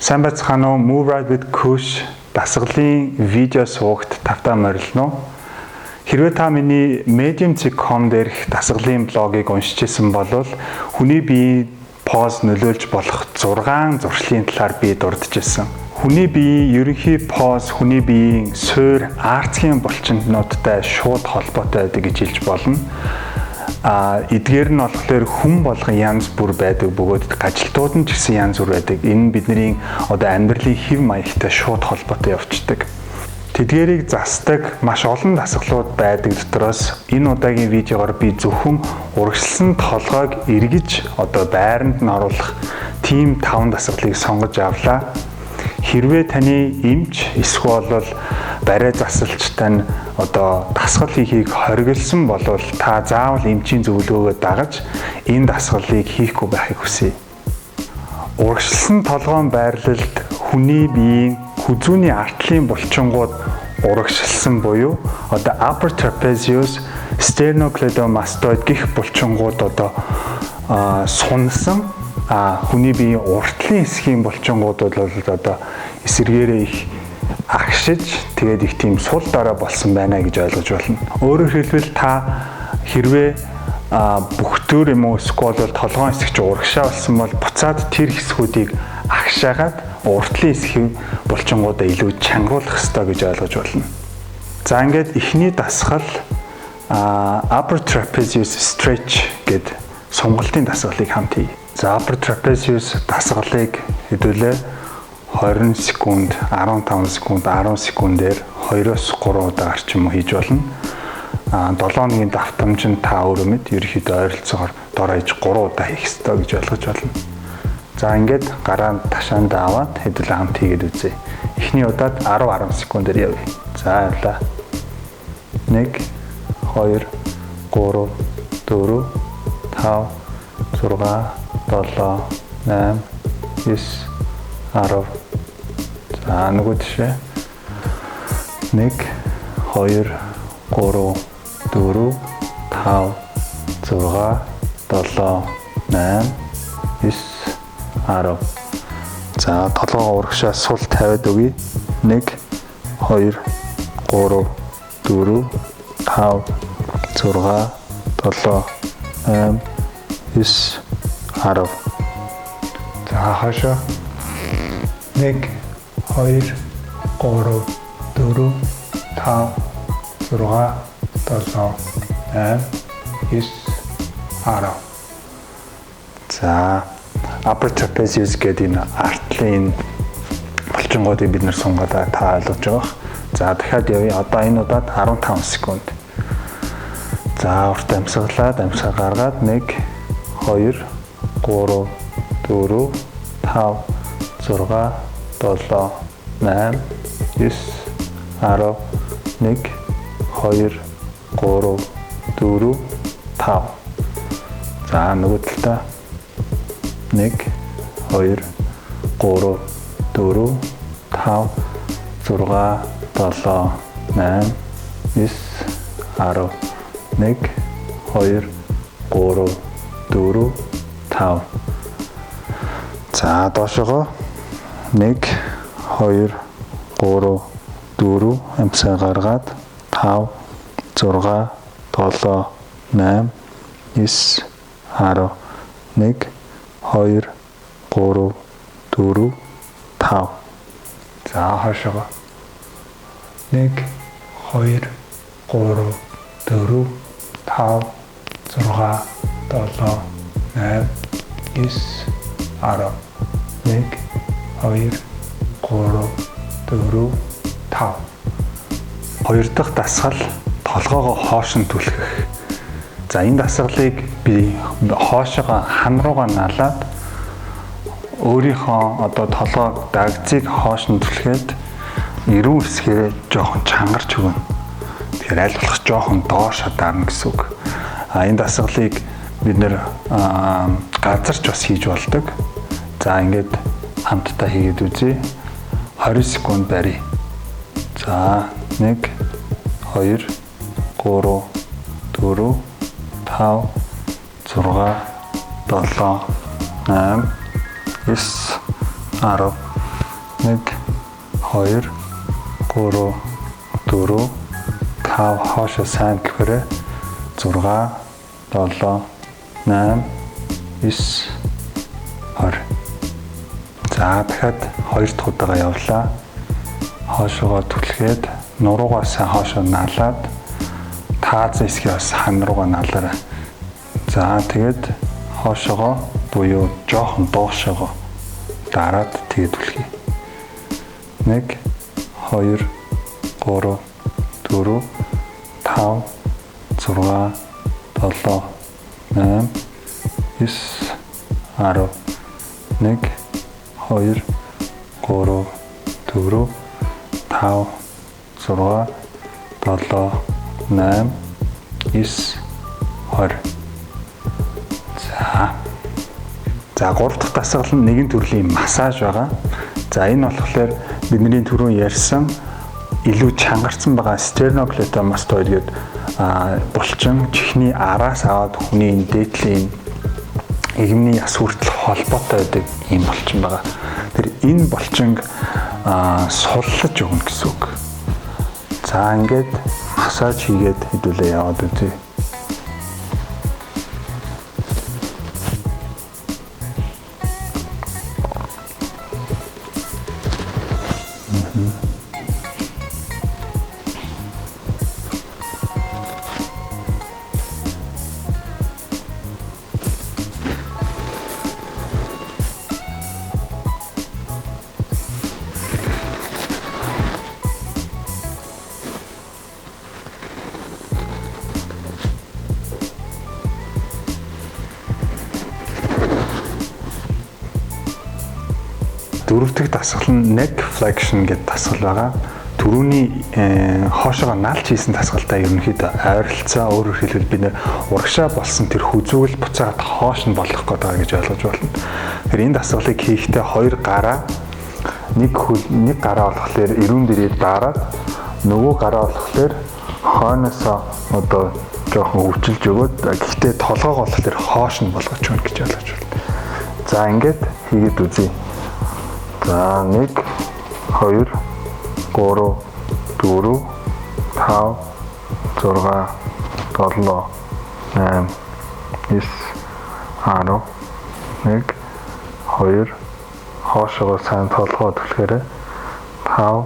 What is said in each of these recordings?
Сайн байцгаана уу? Move Right with Kush дасгалын видео суугт тавтаа морилно уу? Хэрвээ та миний medium.com дээрх дасгалын блогийг уншиж исэн бол хүний биеийн поз нөлөөлж болох 6 зуршлын талаар би дурдж исэн. Хүний биеийн ерөнхий поз хүний биеийн суурь арцгийн булчинтнуудтай шууд холбоотой байдаг гэж хэлж болно. Эдгээр нь болохоор хүн болгон янз бүр байдаг бөгөөд ажилтнууд нь ч гэсэн янз бүр байдаг. Энэ нь бидний амьдралын хэв маягтай шууд холбоотой явцдаг. Тэдгээрийг засдаг маш олон дасгалууд байдаг дотроос энэ удаагийн видеогоор би зөвхөн урагшилсан толгойг эргэж байранд нь оруулах тийм 5 дасгалыг сонгож авлаа. Хэрвээ таны эмч эсвэл барай засалчтай нь дасгал хийхийг хориглосон бол та заавал эмчийн зөвлөгөөгөө дагаж энэ дасгалыг хийхгүй байхыг хүсье. Урагшилсан толгойн байрлалд хүний биеийн хүзүүний артлын булчингууд урагшилсан буюу upper trapezius, sternocleidomastoid гэх булчингууд сунсан хүний биеийн уртлын хэсгийн булчингуудад бол эсэргээрээ их агшиж тэгээд их тийм сул дараа болсон байна гэж ойлгож болно. Өөрөөр хэлбэл та хэрвээ бүхтөр юм уу эсвэл толгойн хэсэг чи урагшаа болсон бол буцаад тэр хэсгүүдийг агшаагаад уртлын хэсгийн булчингуудаа илүү чангуулах ёстой гэж ойлгож болно. За ингээд эхний дасгал upper trapezius stretch гэд сонголтын дасгалыг хамт хий. За upper trapezius дасгалыг хэдүүлээ 20 секунд, 15 секунд, 10 секундээр 2-3 удаа орчим хийж болно. 7 хоногийн давтамж нь та өөрөө мэд ерөөхдөө ойролцоогоор дор хаяж 3 удаа хийх ёстой гэж ойлгож байна. За ингээд гараа ташаанд аваад хэдүүлээ хамт хийгээд үзье. Эхний удаад 10 секундээр явъя. За явлаа. 1 2 3 4 5 6 7 8 9 10. За нөгөө тишээ 1 2 3 4 5 6 7 8 9 10. За толгоо урагшаа сул тавиад өгье. 1 2 3 4 5 6 7 8 9 10. За хашаа 1 2 3 4 5 6 7 8 9 10. За upper trapezius гэдэг энэ артлын булчингуудыг бид нэр сунгаад та ойлгож байгаа. За дахиад явъя. Одоо энэ удаад 15 секунд. За урт амьсгалаад амьсгаа гаргаад 1 2 3 4 5 6 7 8 9 10 1 2 3 4 5. За нөгөө талдаа 1 2 3 4 5 6 7 8 9 10 1 2 3 4 5. За доошогоо 1 2 3 4 амьсгаа гаргаад 5 6 7 8 9 10 1 2 3 4 5. За хашаага 1 2 3 4 5 6 7 8 9 10 1 2 3 4 5. Хоёр дахь дасгал толгоогоо хоош нь түлхэх. За энэ дасгалыг би хоошоо хан руугаа налаад өөрийнхөө толгой дагцыг хоош нь түлхээд эрүүл хэсгээрээ жоохон чангарч өгнө. Тэгэхээр аль болох жоохон доош хадаарна гэсэн үг. Энэ дасгалыг бид нэр газарч бас хийж болдог. За ингээд хамтдаа хийгээд үзье. 20 секунд барья. За 1 2 3 4 5 6 7 8 9 10 1 2 3 4 5 хоошоо сайн гэхээр 6 7 8 9 20. За дахиад 2 дахь удаага явлаа. Хоошоогоо түлхээд нуруугаа сайн хоошоо налаад таазан хэсгийг бас хан руугаа налаарай. За тэгээд хоошоогоо буюу жоохон доошоогоо дараад тэгээд түлхье. 1 2 3 4 5 6 7 8 9 10 1 2 3 4 5 6 7 8 9 20. За 3 дахь дасгал нь нэгэн төрлийн массаж байгаа. За энэ болохоор бидний түрүүн ярьсан илүү чангарсан байгаа стernocleidomastoid гэдэг булчин чихний араас аваад хүний дээдлийн игмний яс хүртэл холбоотой байдаг ийм булчин байгаа. Тэр энэ булчинг суллаж өгнө гэсэн үг. За ингээд массаж хийгээд хэдүүлээ яваад үзье. Дөрөв дэх дасгал нь neck flexion гэдэг дасгал байгаа. Түрүүний хоошоогоо налж хийсэн дасгалтай ерөнхийдөө ойролцоо, өөрөөр хэлбэл бид урагшаа болсон тэр хүзүүл буцаад хоош нь болох гэдэг гэж ойлгож болно. Тэгэхээр энэ дасгалыг хийхдээ хоёр гараа нэг гараа болохоор эрүүн дээрээ дараад нөгөө гараа болохоор хойноосоо одоо жоохон өвчилж өгөөд гэхдээ толгоогоо болохоор хоош нь болгож өгнө гэж ойлгож байна. За ингээд хийгээд үзье. За 1 2 3 4 5 6 7 8 9 10 1 2 хоошоогоо сайн толгоо түлхээрээ 5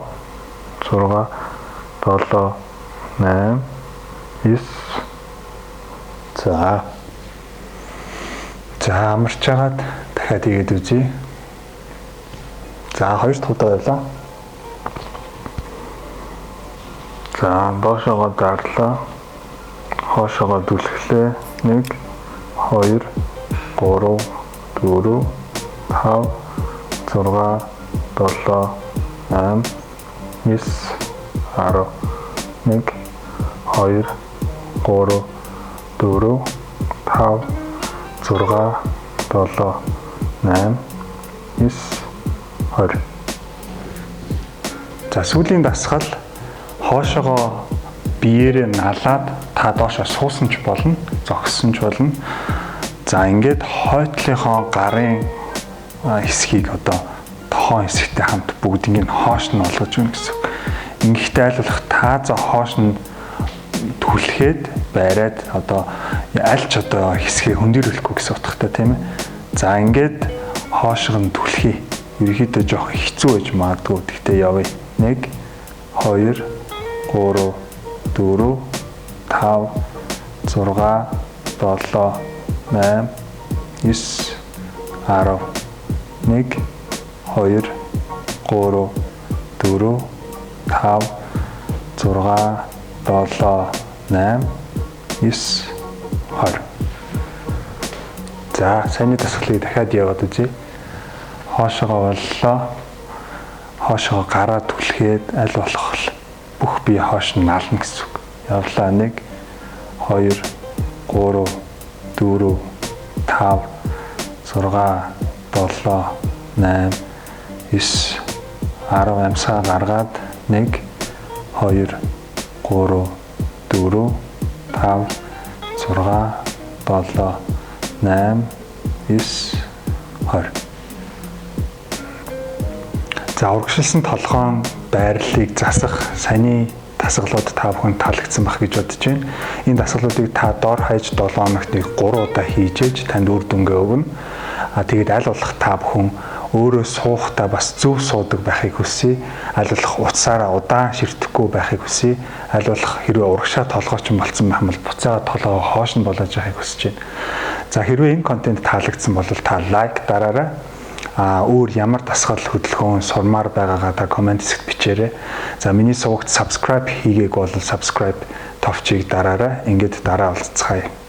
6 7 8 9. За амарч хагаад дахиад хийгээд үзье. За 2 дахь удаа явлаа. За доошоогоо дарлаа. Хоошоогоо түлхлээ. 1 2 3 4 5 6 7 8 9 10 1 2 3 4 5 6 7 8 9 20. За сүүлийн дасгал хоошоогоо биеэрээ налаад та доошоо суусан ч болно, зогссон ч болно. За ингээд хойтлынхоо гарын хэсгийг одоо тохон хэсэгтэй хамт бүгдийг нь хоош нь олгож өгнө гэсэн. Ингэхдээ айлуулах тааза хоош нь түлхээд байраад одоо аль ч одоо хэсгээ хөндөрүүлэхгүй гэсэн утгатай тийм ээ. За ингээд хоошиг нь түлхий. Ерөнхийдөө жоох хэцүү байж магадгүй. Тэгтээ явъя. 1 2 3 4 5 6 7 8 9 10 1 2 3 4 5 6 7 8 9 20. За саяны дасгалыг дахиад яваад үзье. Хоошоогоо боллоо. Хоошоогоо гараа түлхээд аль болох бүх бие хоош нь нална гэсэн үг. Явлаа. 1 2 3 4 5 6 7 8 9 10 амсгаа гаргаад 1 2 3 4 5 6 7 8 9 20. За урагшилсан толгоон байрлалыг засах саяны дасгалууд та бүхэн таалагдсан байх гэж бодож байна. Энэ дасгалуудыг та доор хаяж 7 хоногт нэг 3 удаа хийж ээж танд үр дүнгээ өгнө. Тэгээд аль болох та бүхэн өөрөө суухдаа бас зөв суудаг байхыг хүсье. Аль болох утсаараа удаан ширтэхгүй байхыг хүсье. Аль болох хэрвээ урагшаа толгойч болсон байх юм бол буцаага толгоо хоош нь болгож яхахыг хүсэж байна. За хэрвээ энэ контент таалагдсан бол та лайк дараарай. Өөр ямар дасгал хөдөлгөөн сурмаар байгаагаа та комент хэсэгт бичээрэй. За миний сувагт subscribe хийгээг бол subscribe товчийг дараарай. Ингээд дараа уулзцгаая.